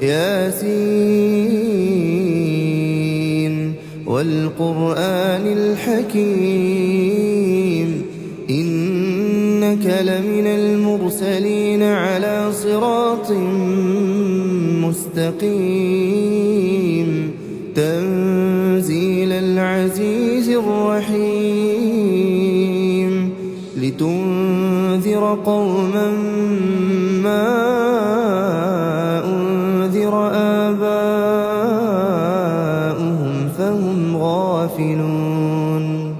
ياسين والقرآن الحكيم إنك لمن المرسلين على صراط مستقيم تنزيل العزيز الرحيم لتنذر قوما ما أنذر آباؤهم فهم غافلون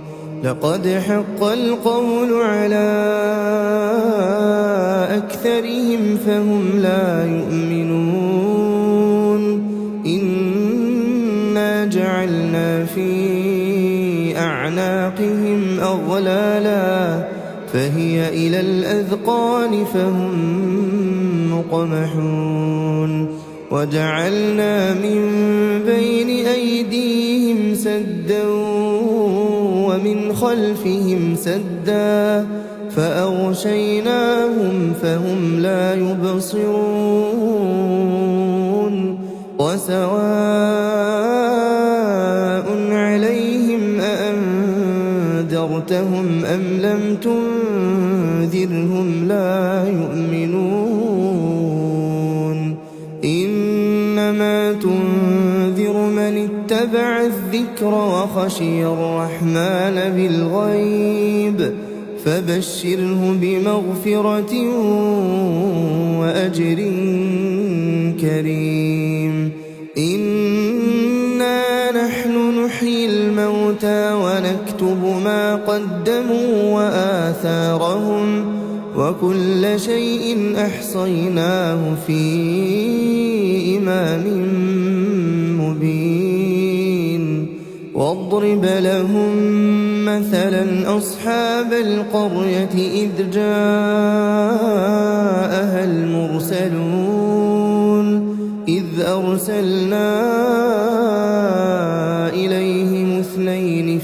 لقد حق القول على أكثرهم فهم لا يؤمنون إنا جعلنا في أعناقهم أغلالا فهي إلى الأذقان فهم مقمحون وجعلنا من بين أيديهم سدا ومن خلفهم سدا فأغشيناهم فهم لا يبصرون وسواء عليهم أأنذرتهم أم لم تنذرهم لا يؤمنون إنما تنذر من اتبع الذكر وخشي الرحمن بالغيب فبشره بمغفرة وأجر كريم إنا نحن نحيي الموتى ونكتب ما قدموا وآثارهم وكل شيء أحصيناه في إمام مبين واضرب لهم مثلا أصحاب القرية إذ جاءها المرسلون إذ أرسلنا إليهم اثنين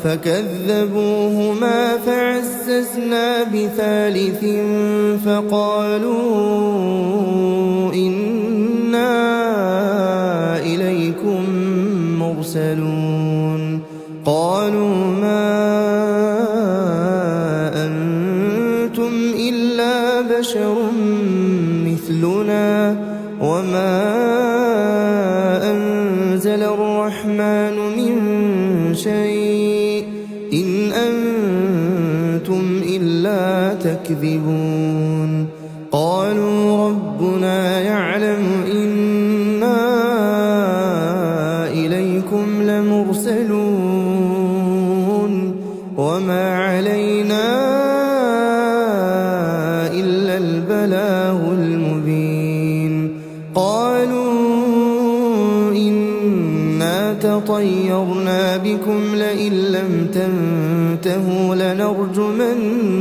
فكذبوهما فعززنا بثالث فقالوا إنا إليكم مرسلون قالوا ما أنتم إلا بشر مثلنا وما أنزل الرحمن من شيء إن أنتم إلا تكذبون قالوا ربنا يعلم إنا إليكم لمرسلون وما علينا إلا البلاغ المبين قالوا إنا تطيرنا بكم لئن لم تنتهوا لنرجمنكم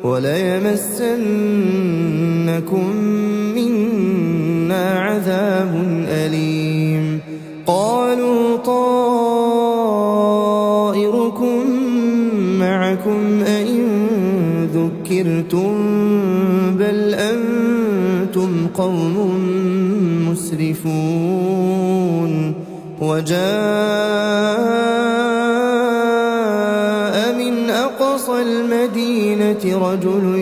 وليمسنكم منا عذاب أليم قالوا طائركم معكم أئن ذكرتم بل أنتم قوم مسرفون وجاء من أقصى المدينة رجل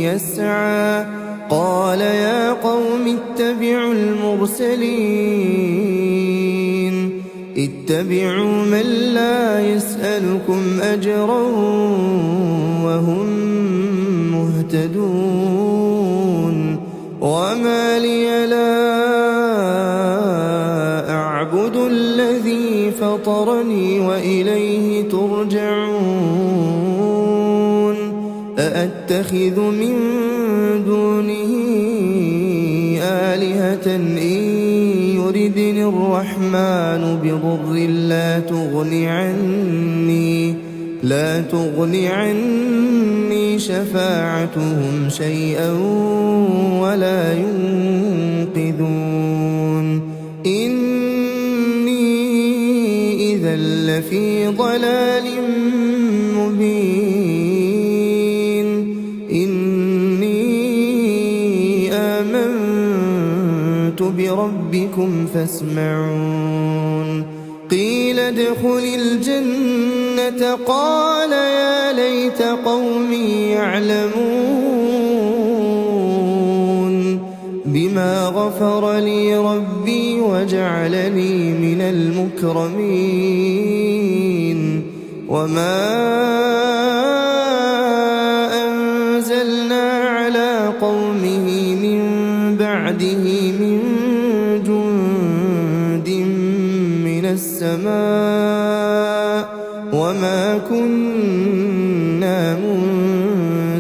يسعى قال يا قوم اتبعوا المرسلين اتبعوا من لا يسألكم أجرا وهم مهتدون وما لي لا أعبد الذي فطرني وإليه ترجعون أأتخذ من دونه آلهة إن يردني الرحمن بضر لا تغني عني شفاعتهم شيئا ولا ينقذون إني إذا لفي ضلال مبين إني بربكم فاسمعون قيل ادخل الجنة قال يا ليت قومي يعلمون بما غفر لي ربي وجعلني من المكرمين وما أنزلنا على قومه من بعده من جند من السماء وما كنا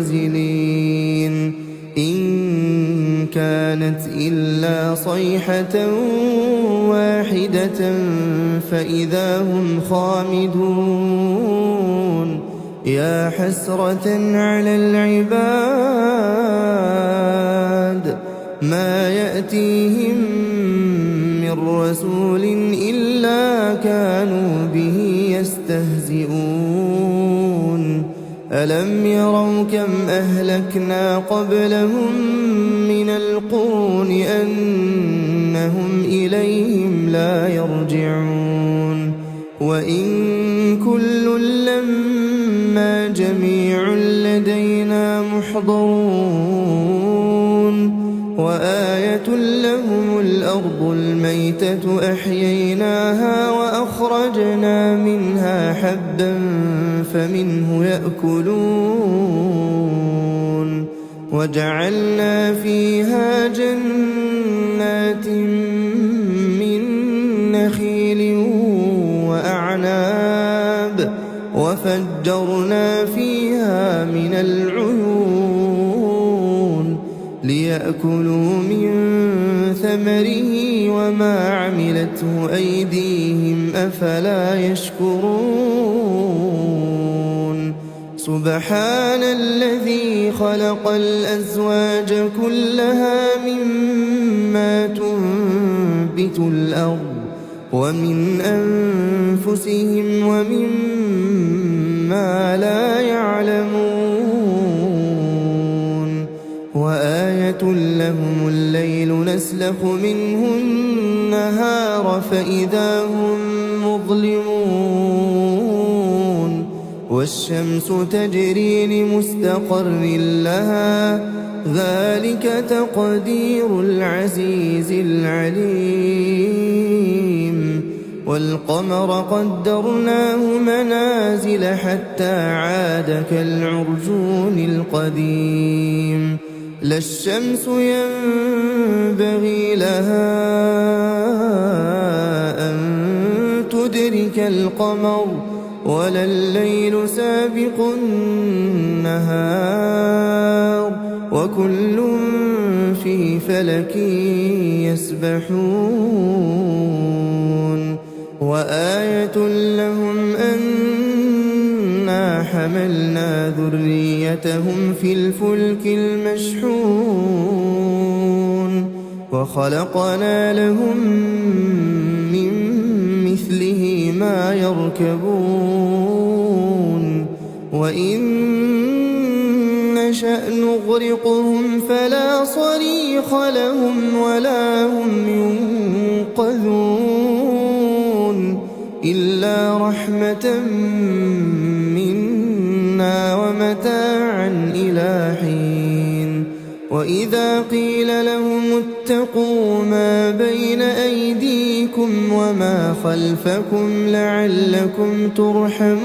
منزلين إن كانت إلا صيحة واحدة فإذا هم خامدون يا حسرة على العباد ما يأتيهم من رسول إلا كانوا به يستهزئون ألم يروا كم أهلكنا قبلهم من القرون أنهم إليهم لا يرجعون وإن كل لما جميع لدينا محضرون وآية لهم الأرض الميتة أحييناها وأخرجنا منها حبا فمنه يأكلون وجعلنا فيها جنات من نخيل وأعناب وفجرنا فيها من العيون ليأكلوا من ثمره وما عملته أيديهم أفلا يشكرون سبحان الذي خلق الأزواج كلها مما تنبت الأرض ومن أنفسهم ومما لا يعلمون وآية لهم الليل نسلخ منه النهار فإذا هم مظلمون والشمس تجري لمستقر لها ذلك تقدير العزيز العليم والقمر قدرناه منازل حتى عاد كالعرجون القديم لا الشمس ينبغي لها أن تدرك القمر ولا الليل سابق النهار وكل في فلك يسبحون وآية لهم أنا حملنا ذريتهم في الفلك المشحون وخلقنا لهم من مثله ما يركبون وإن نشأ نغرقهم فلا صريخ لهم ولا هم ينقذون إلا رحمة منا ومتاعا إلى حين وإذا قيل لهم اتقوا ما بين أيديكم وما خلفكم لعلكم ترحمون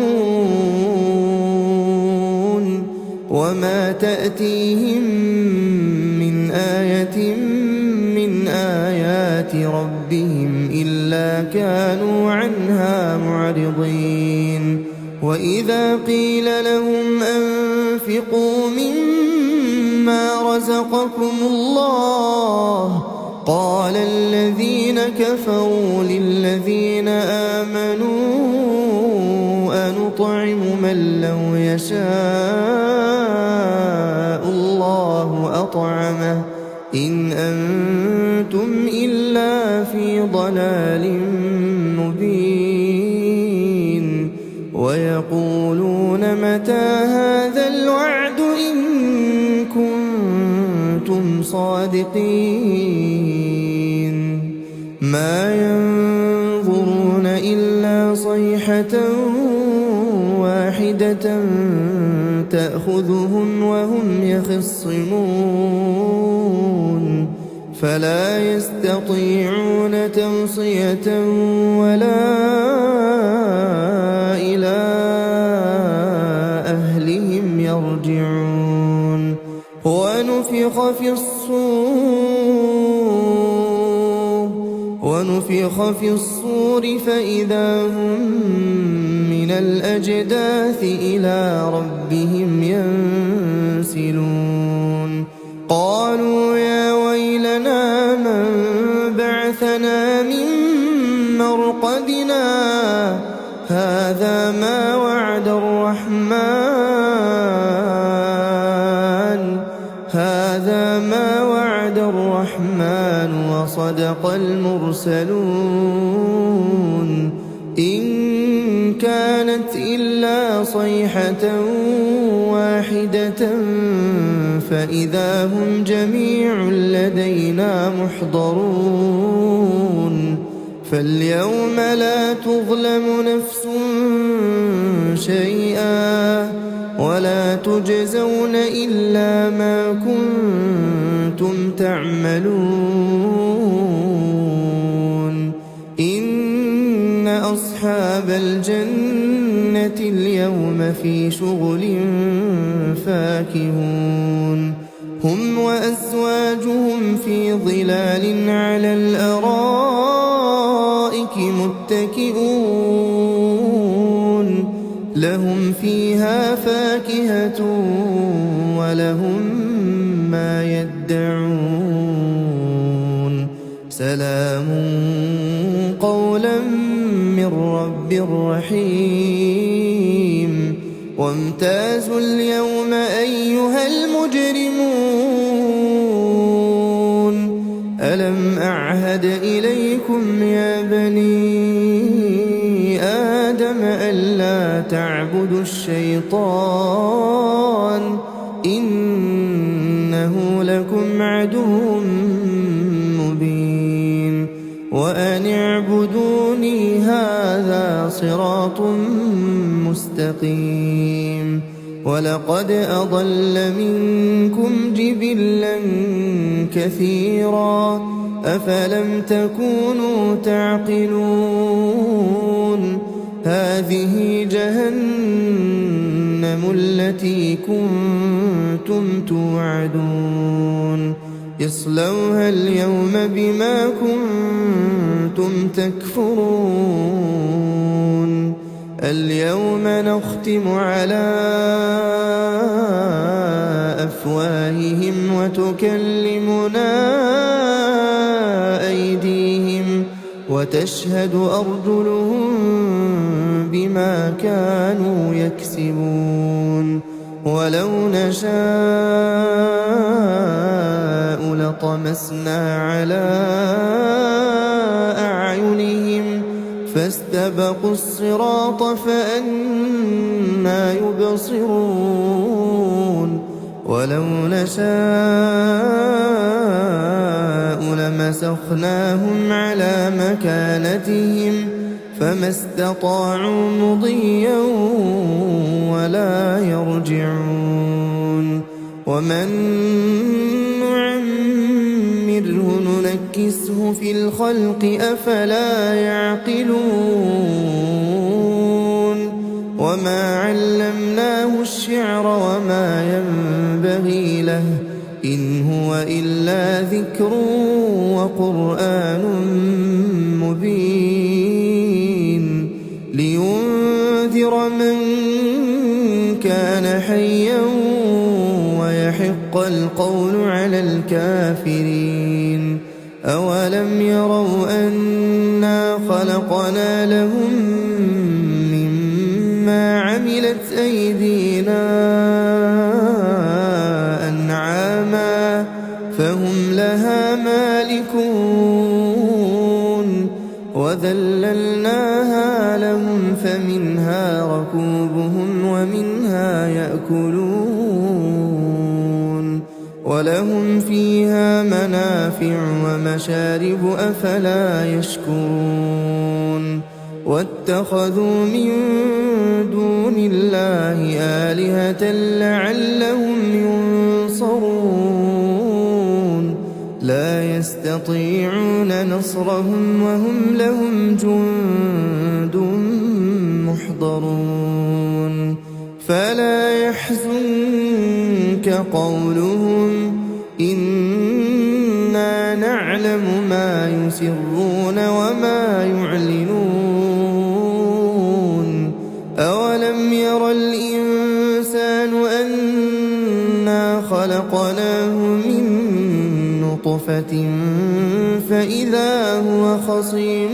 وما تأتيهم من آية من آيات ربهم إلا كانوا عنها معرضين وإذا قيل لهم أنفقوا مما رزقكم الله قال الذين كفروا للذين آمنوا أنطعم من لو يشاء الله أطعمه إن أنتم إلا في ضلال مبين ويقولون متى هذا الوعد إن كنتم صادقين ما ينظرون إلا صيحة واحدة تأخذهم وهم يخصمون فلا يستطيعون توصية ولا إلى أهلهم يرجعون ونفخ في الصور فإذا هم من الأجداث إلى ربهم ينسلون قالوا يا ويلنا من بعثنا من مرقدنا هذا ما وعد الرحمن وصدق المرسلون إن كانت إلا صيحة واحدة فإذا هم جميع لدينا محضرون فاليوم لا تظلم نفس شيئا ولا تجزون إلا ما كنتم تعملون إن أصحاب الجنة اليوم في شغل فاكهون هم وأزواجهم في ظلال على الأرائك متكئون لهم فيها فاكهة ولهم ما يدعون سلام قولا من رب رحيم وامتازوا اليوم أيها المجرمون ألم أعهد إليكم يا بني آدم ألا تعبدوا الشيطان إنه لكم عدو مبين وأن اعبدوني هذا صراط مستقيم ولقد أضل منكم جبلا كثيرا أفلم تكونوا تعقلون هذه جهنم التي كنتم توعدون اصلوها اليوم بما كنتم تكفرون اليوم نختم على أفواههم وتكلمنا أيديهم وتشهد أرجلهم بما كانوا يكسبون ولو نشاء لطمسنا على أعينهم فاستبقوا الصراط فأنى يبصرون ولو نشاء لمسخناهم على مكانتهم فما استطاعوا مضيا ولا يرجعون ومن نعمره ننكسه في الخلق أفلا يعقلون وما علمناه الشعر وما ينبغي له إن هو إلا ذكر وقرآن مبين لينذر من كان حيا ويحق القول على الكافرين أولم يروا أنا خلقنا لهم مما عملت أيدينا أنعاما فهم لها مالكون وذللناها لهم فمنها ركوبهم ومنها يأكلون ولهم فيها منافع ومشارب أفلا يشكرون واتخذوا من دون الله آلهة لعلهم ينصرون لا يستطيعون نصرهم وهم لهم جند محضرون فلا يحزنك قولهم إنا نعلم ما يسرون وما يعلنون أولم ير الإنسان أنا خلقناه من نطفة فإذا هو خصيم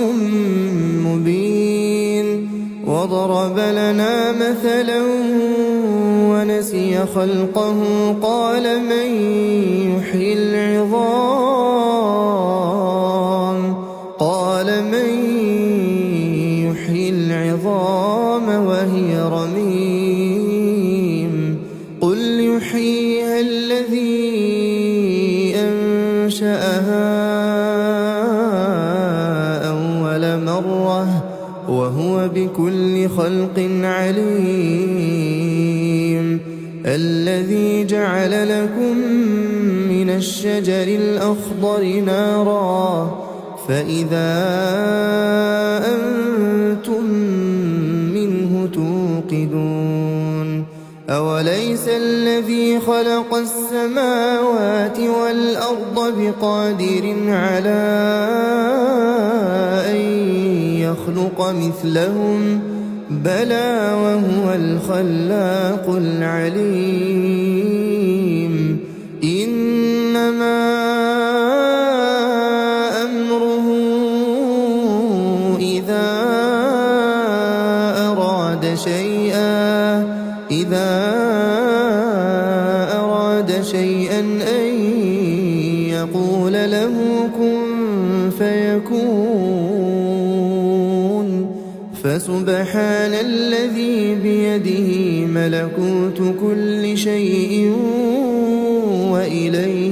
مبين وضرب لنا مثلا ونسي خلقه قال من يحيي العظام وهي رميم قل يحييها الذي أنشأها أول مرة وهو بكل خلق عليم الذي جعل لكم من الشجر الأخضر نارا فإذا أنتم منه توقدون أوليس الذي خلق السماوات والأرض بقادر على أن يخلق مثلهم بلى وهو الخلاق العليم إنما أمره إذا أراد شيئا أن يقول له كن فيكون فسبحان الذي بيده ملكوت كل شيء وإليه